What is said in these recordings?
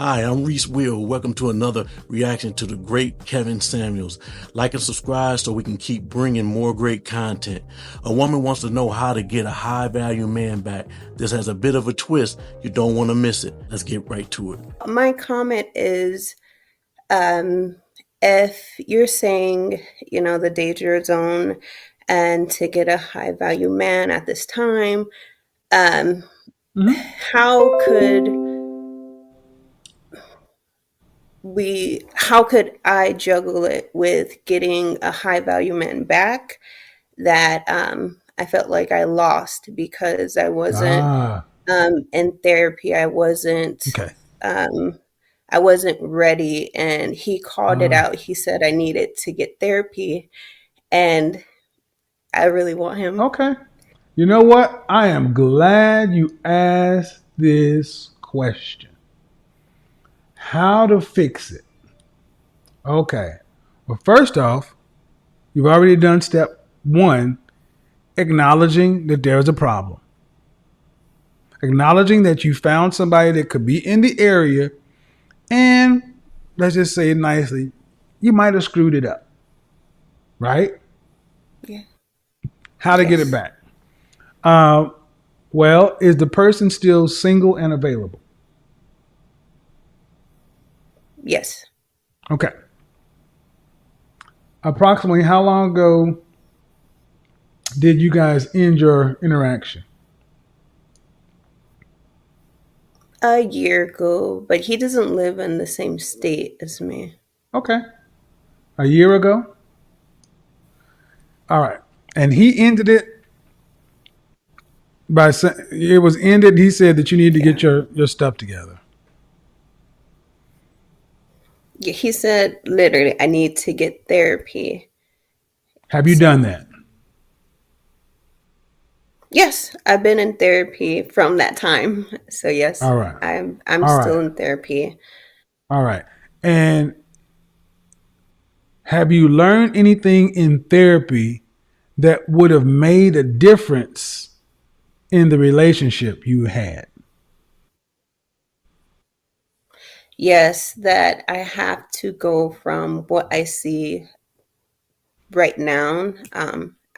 Hi, I'm Reese. Welcome to another reaction to the great Kevin Samuels. Like and subscribe so we can keep bringing more great content. A woman wants to know how to get a high value man back. This has a bit of a twist. You don't want to miss it. Let's get right to it. My comment is um, if you're saying, the danger zone and to get a high value man at this time, um, Hmm. how could how could I juggle it with getting a high value man back that I felt like I lost because I wasn't Ah, in therapy. okay. Um, I wasn't ready, and he called it Ah, out. He said I needed to get therapy, and I really want him. okay. You know what? I am glad you asked this question. How to fix it? Okay. Well, first off, you've already done step one, acknowledging that there's a problem. Acknowledging that you found somebody that could be in the area, and let's just say it nicely, you might have screwed it up, right? Yeah. How to get it Yes. back? Uh, well, is the person still single and available? Yes. Okay. Approximately how long ago did you guys end your interaction? A year ago, but he doesn't live in the same state as me. Okay. A year ago? All right. And he ended it by saying it was ended. He said that you need to Yeah. get your stuff together. Yeah, he said literally, I need to get therapy. Have you done So that? yes, I've been in therapy from that time. So yes, All right. I'm All still right. in therapy. All right. And have you learned anything in therapy that would have made a difference in the relationship you had? Yes, that I have to go from what I see right now.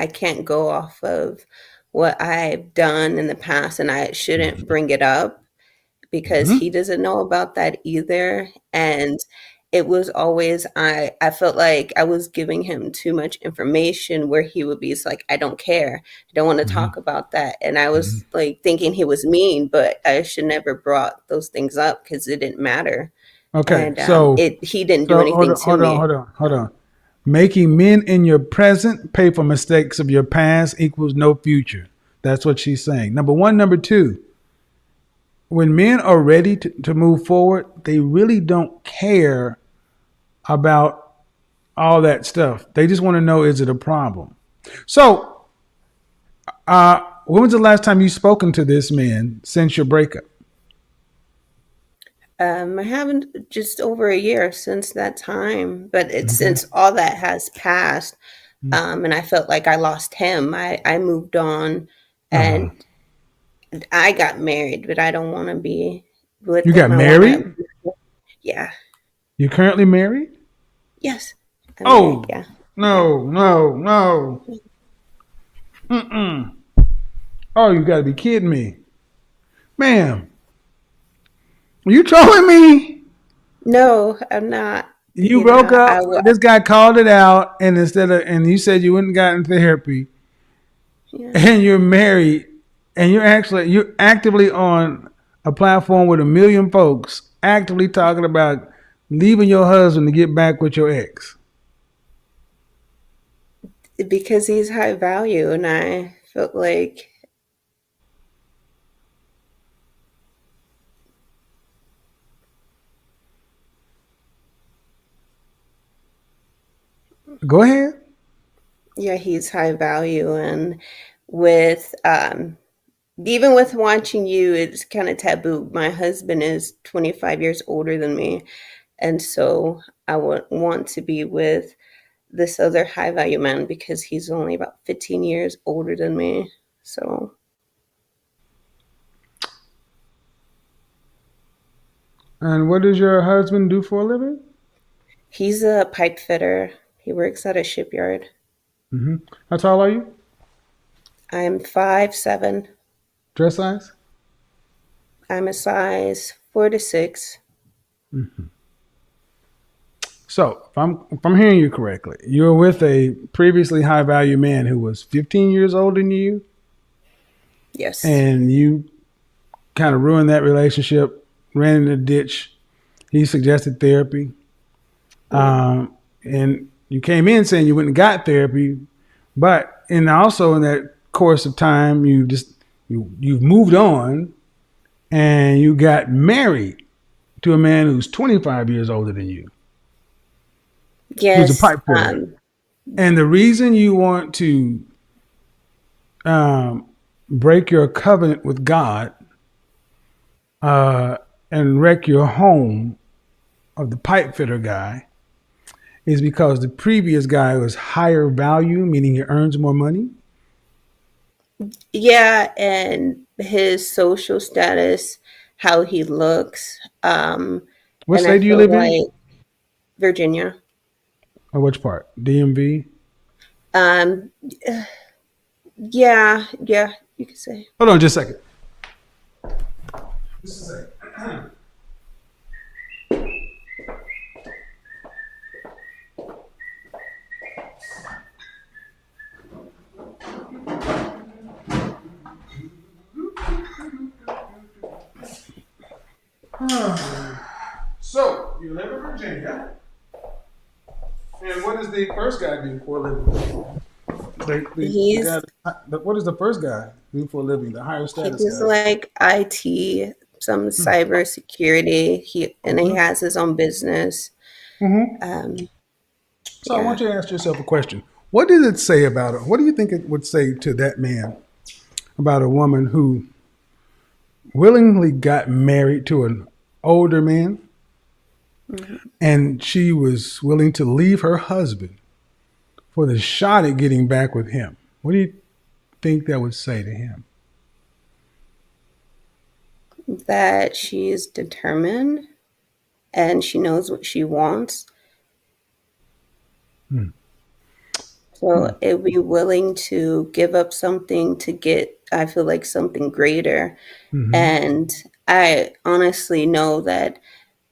I can't go off of what I've done in the past, and I shouldn't Mm-hmm. bring it up because Mm-hmm. he doesn't know about that either. And it was always I felt like I was giving him too much information where he would be it's like I don't care. I don't want to Mm-hmm. talk about that. And I Mm-hmm. was like thinking he was mean, but I should never brought those things up because it didn't matter. Okay. And So it he didn't do So hold anything on, to hold on, me. hold on, hold Um, on. Making men in your present pay for mistakes of your past equals no future. That's what she's saying. Number one. Number two, when men are ready to move forward, they really don't care about all that stuff. They just want to know, is it a problem? So, when was the last time you spoken to this man since your breakup? I haven't just over a year since that time, but it's Okay. since all that has passed, and I felt like I lost him. I moved on, Uh, and I got married, but I don't want to be with you got him. I want married? to, yeah, You currently married? yes, I'm married. Oh, Yeah, yeah. no, no, no. Mm-mm. Oh, you got to be kidding me. Ma'am, are you trolling me? No, I'm not. You broke I up. will. This guy called it out, and and you said you wouldn't gotten therapy, Yeah. and you're married, and you're actively on a platform with a million folks actively talking about leaving your husband to get back with your ex. Because he's high value, and I felt like Go ahead. yeah, he's high value, and with even with watching you, it's kind of taboo. My husband is 25 years older than me, and so I would want to be with this other high value man because he's only about 15 years older than me. So, And what does your husband do for a living? He's a pipe fitter. He works at a shipyard. Hmm. How tall are you? I'm 5'7". Dress size? I'm a size 4 to 6. Hmm. So, if I'm hearing you correctly, you were with a previously high value man who was 15 years older than you, Yes. and you kind of ruined that relationship, ran in the ditch. He suggested therapy, Mm. and you came in saying you went and got therapy, but also in that course of time, you've moved on and you got married to a man who's 25 years older than you, who's a Yes. pipe fitter. And the reason you want to um, break your covenant with God uh, and wreck your home of the pipe fitter guy is because the previous guy was higher value, meaning he earns more money. Yeah, and his social status, how he looks, What and I state do you feel live in? like Virginia. Or which part? DMV? Um, yeah, yeah, you could say. Hold on just a second. Just a second. So, you live in Virginia. And what does the first guy do for a living? The He's guy, what does the first guy do for a living? The higher he status does guy. like IT, some Hmm. cyber security. He Okay. has his own business. Hmm. Um, So I yeah. want you to ask yourself a question. What does it say about it? What do you think it would say to that man about a woman who willingly got married to an older man Mhm. and she was willing to leave her husband for the shot at getting back with him? What do you think that would say to him? That she is determined and she knows what she wants. Hmm. So Hmm. it would be willing to give up something to get, I feel like, something greater. Hmm. And I honestly know that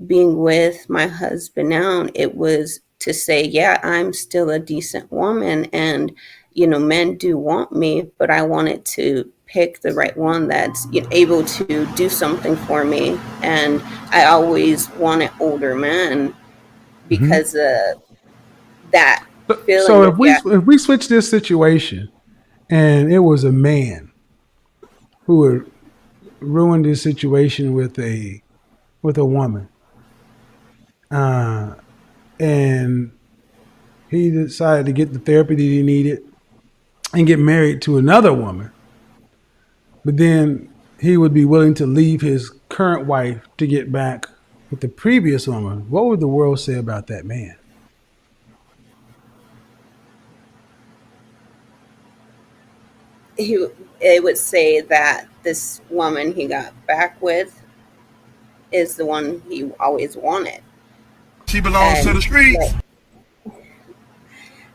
being with my husband now, it was to say, yeah, I'm still a decent woman. And, men do want me, but I wanted to pick the right one that's able to do something for me. And I always wanted older men Hmm. because of that So feeling of, yeah. if we switch this situation and it was a man who had ruined his situation with a woman, uh, and he decided to get the therapy that he needed and get married to another woman, but then he would be willing to leave his current wife to get back with the previous woman. What would the world say about that man? he it would say that this woman he got back with is the one he always wanted. She belongs to And the like, streets.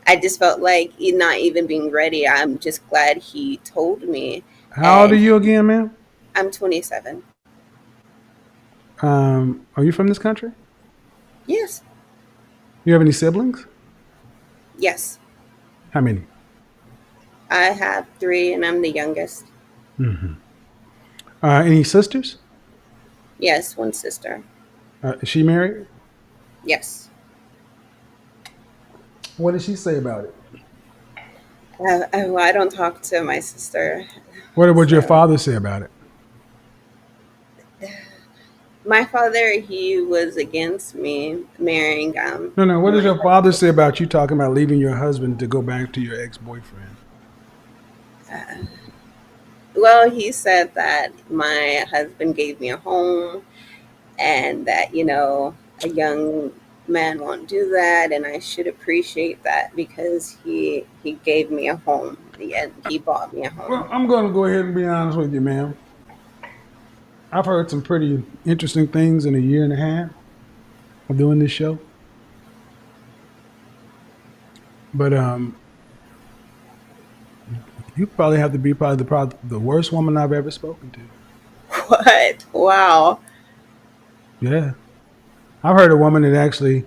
I just felt like he not even being ready. I'm just glad he told me. How old are And you again, ma'am? I'm 27. Are you from this country? Yes. You have any siblings? Yes. How many? I have three and I'm the youngest. Hmm. Any sisters? Yes, one sister. Is she married? Yes. What did she say about it? I don't talk to my sister. What would your So father say about it? my father, he was against me marrying No, no. What does my your father say about you talking about leaving your husband to go back to your ex-boyfriend? husband. Well, he said that my husband gave me a home and that, a young man won't do that and I should appreciate that because he gave me a home. He bought me a Well, home. I'm going to go ahead and be honest with you, ma'am. I've heard some pretty interesting things in a year and a half of doing this show. But you probably have to be probably the worst woman I've ever spoken to. What? Wow. Yeah. I've heard a woman that actually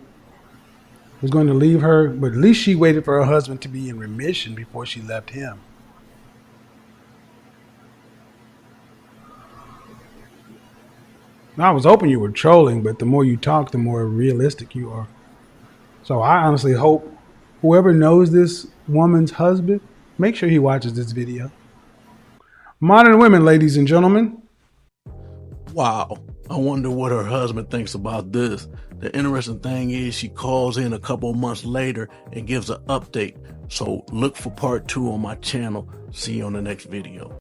was going to leave her, but at least she waited for her husband to be in remission before she left him. I was hoping you were trolling, but the more you talk, the more realistic you are. So I honestly hope whoever knows this woman's husband, make sure he watches this video. Modern women, ladies and gentlemen. Wow. I wonder what her husband thinks about this. The interesting thing is she calls in a couple of months later and gives an update. So look for part 2 on my channel. See you on the next video.